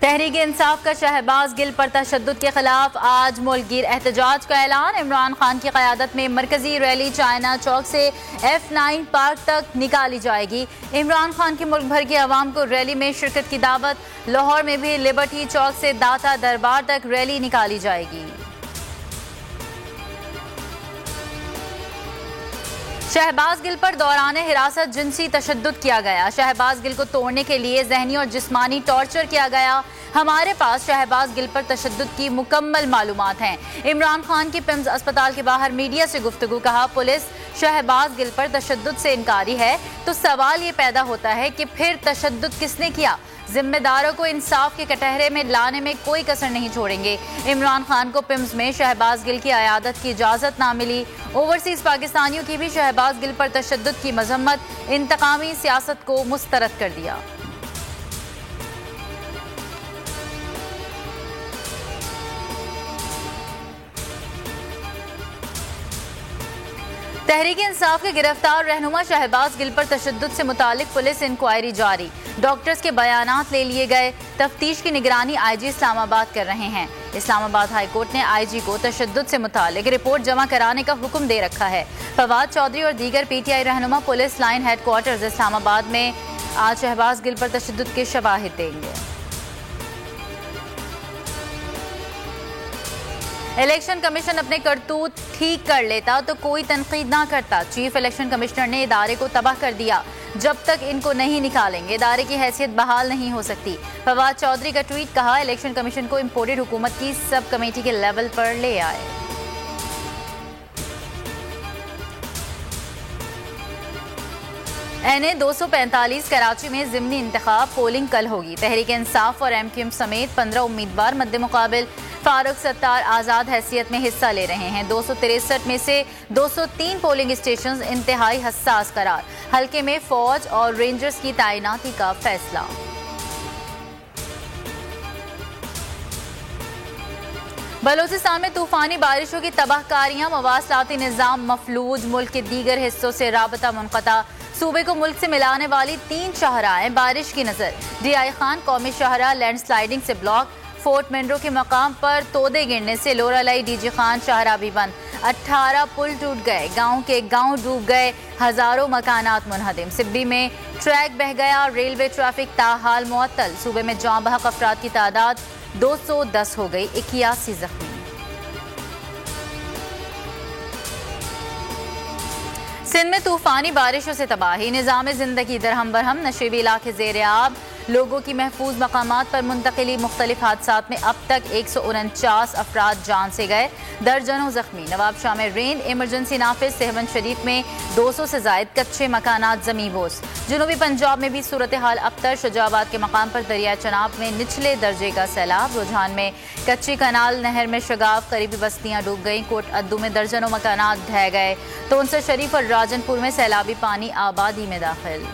तहरीक-ए-इंसाफ का शहबाज गिल पर तशद्दुद के खिलाफ आज मुल्कगीर एहतजाज का ऐलान। इमरान खान की क़यादत में मरकजी रैली चाइना चौक से F9 पार्क तक निकाली जाएगी। इमरान खान की मुल्क भर की आवाम को रैली में शिरकत की दावत। लाहौर में भी लिबर्टी चौक से दाता दरबार तक रैली निकाली जाएगी। शहबाज गिल पर दौरान हिरासत जिनसी तशद्दुद किया गया। शहबाज गिल को तोड़ने के लिए जहनी और जिस्मानी टॉर्चर किया गया। हमारे पास शहबाज गिल पर तशद्दुद की मुकम्मल मालूमात हैं। इमरान खान की पिम्स अस्पताल के बाहर मीडिया से गुफ्तगू। कहा, पुलिस शहबाज गिल पर तशद्दुद से इनकारी है तो सवाल ये पैदा होता है कि फिर तशद्दुद किसने किया। जिम्मेदारों को इंसाफ के कटहरे में लाने में कोई कसर नहीं छोड़ेंगे। इमरान खान को पिम्स में शहबाज गिल की अयादत की इजाज़त ना मिली। ओवरसीज़ पाकिस्तानियों की भी शहबाज गिल पर तशद्दुद की मजम्मत। इंतकामी सियासत को मुस्तरद कर दिया। तहरीक-ए-इंसाफ के गिरफ्तार रहनुमा शहबाज गिल पर तशद्दुद से मुतालिक पुलिस इंक्वायरी जारी। डॉक्टर्स के बयानात ले लिए गए। तफ्तीश की निगरानी IG इस्लामाबाद कर रहे हैं। इस्लामाबाद हाई कोर्ट ने IG को तशद्दुद से मुतालिक रिपोर्ट जमा कराने का हुक्म दे रखा है। फवाद चौधरी और दीगर PTI रहनुमा पुलिस लाइन हेडक्वार्टर्स इस्लामाबाद में आज शहबाज गिल पर तशद्दुद के शवाहिद देंगे। इलेक्शन कमीशन अपने करतूत ठीक कर लेता तो कोई तनकीद ना करता। चीफ इलेक्शन कमिश्नर ने इदारे को तबाह कर दिया। जब तक इनको नहीं निकालेंगे इदारे की हैसियत बहाल नहीं हो सकती। फवाद चौधरी का ट्वीट। कहा, इलेक्शन कमीशन को इम्पोर्टेड हुकूमत की सब कमेटी के लेवल पर ले आए। NA 245 कराची में ज़िमनी इंतखाब। पोलिंग कल होगी। तहरीक-ए-इंसाफ और MQM समेत 15 उम्मीदवार मद्दे मुकाबिल। फारूक सत्तार आज़ाद हैसियत में हिस्सा ले रहे हैं। 263 में से 203 पोलिंग स्टेशन इंतहाई हसास करार। हल्के में फौज और रेंजर्स की तैनाती का फैसला। बलोचिस्तान में तूफानी बारिशों की तबाहकारियां। मवासलाती निज़ाम मफलूज। मुल्क के दीगर हिस्सों से राबता मुनक़ता। सूबे को मुल्क से मिलाने वाली 3 शाहराएं बारिश की नजर। DI खान कौमी शाहरा लैंडस्लाइडिंग से ब्लॉक। फोर्ट मेंड्रो के मकाम पर तोदे गिरने से लोरालाई DG खान शाहरा भी बंद। 18 पुल टूट गए। गांव के गांव डूब गए। हजारों मकानात मुनहदिम। सिब्बी में ट्रैक बह गया। रेलवे ट्रैफिक ताहाल मुअत्तल। सूबे में जाँ बहक अफराद की तादाद 210 हो गई। 81 जख्मी। सिंध में तूफानी बारिशों से तबाही। निज़ाम ज़िंदगी दरहम बरहम। नशेबी इलाके ज़ेर आब। लोगों की महफूज मकामात पर मुंतकिली। मुख्तलिफ हादसात में अब तक 149 अफराद जान से गए। दर्जनों जख्मी। नवाब शाह में रेन इमरजेंसी नाफिज। सहबंद शरीफ में 200 से जायद कच्चे मकानात ज़मींबोस। जनूबी पंजाब में भी सूरत हाल अबतर। शुजाबाद के मकाम पर दरिया चनाब में निचले दर्जे का सैलाब। रुझान में कच्ची कनाल नहर में शगाफ। करीबी बस्तियां डूब गईं। कोट अद्दू में दर्जनों मकानात ढह गए। तोनसर शरीफ और राजनपुर में सैलाबी पानी आबादी में दाखिल।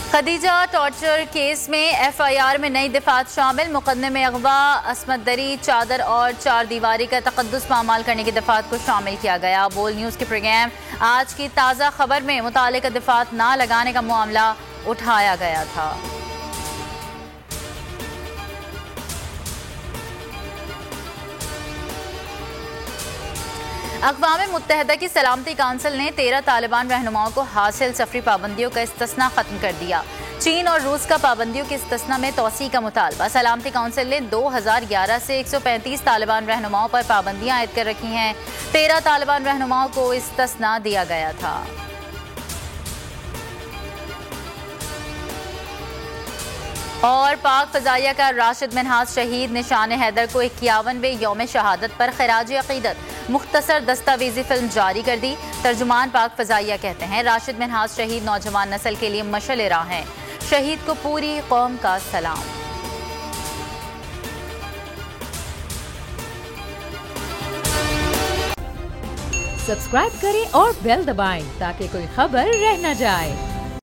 खदीजा टॉर्चर केस में FIR में नई दिफात शामिल। मुकदमे में अगवा, असमत दरी, चादर और 4 दीवारी का तकद्दुस पामाल करने की दिफात को शामिल किया गया। बोल न्यूज़ के प्रोग्राम आज की ताज़ा खबर में मुतालिका दिफात ना लगाने का मामला उठाया गया था। अक़वाम मुत्तहिदा की सलामती काउंसिल ने 13 तालिबान रहनुमाओं को हासिल सफरी पाबंदियों का इस्तिस्ना खत्म कर दिया। चीन और रूस का पाबंदियों के इस्तिस्ना में तौसी का मुतालबा। सलामती काउंसिल ने 2011 से 135 तालिबान रहनुमाओं पर पाबंदियां आयद कर रखी हैं। 13 तालिबान रहनुमाओं को इस्तिस्ना दिया गया था। और पाक फ़ज़ाइया का राशिद मिन्हाज शहीद निशान हैदर को 51वें यौम शहादत पर खिराज अक़ीदत मुख्तसर दस्तावेज़ी फिल्म जारी कर दी। तर्जुमान पाक फ़ज़ाइया कहते हैं, राशिद मिन्हाज शहीद नौजवान नस्ल के लिए मशअल राह हैं। शहीद को पूरी कौम का सलाम। सब्सक्राइब करें और बेल दबाएं ताकि कोई खबर रह न जाए।